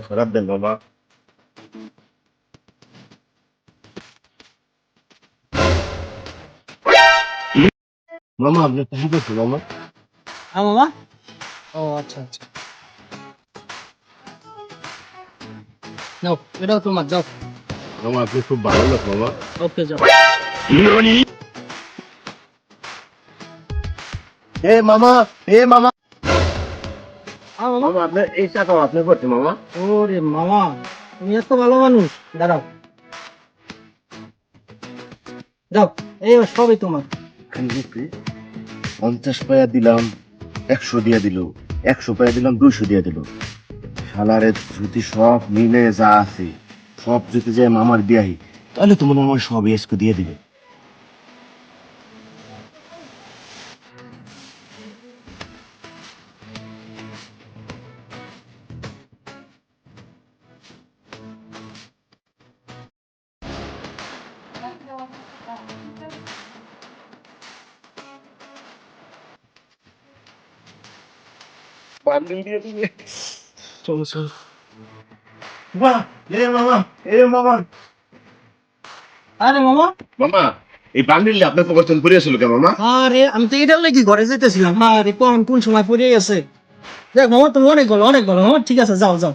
খারাপ দেন বাবা। মামা আপনি ঠিক আছে মামা? হ্যাঁ মামা। ও আচ্ছা আচ্ছা, নাও এটাও তোমার, যাও। মামা আপনি খুব ভালো লোক মামা। ওকে, যাও। এ মামা, এ মামা, হ্যাঁ মামা। মামা আপনার এই টাকাও আপনি করছে মামা। ওরে মামা, তুমি এত ভালো মানুষ, দাঁড়াও, যাও, এই সবই তোমার। 50 পয়সা দিলাম, 100 দিয়ে দিল, 100 পয়সা দিলাম, 200 দিয়ে দিল। শালারে যদি সব মিলে যা আছে সব যদি যায় মামার বিয়াহি, তাহলে তো মনে হয় আমার সব এসকো দিয়ে দিবে। বান্ডিল দিয়ে দিবে। চলো চলো। বাহ, এ মামা, এ মামা। আরে মামা, মামা এই বান্ডিল আপনার পকেটে পড়ে ছিল কে মামা? আরে আমি তো এটা লাগি ঘরে যেতেছিলাম, আরে কোন কোন সময় পড়ে গেছে। দেখ মামা, তুমি অনেক ভালো, অনেক ভালো মামা, ঠিক আছে, যাও যাও।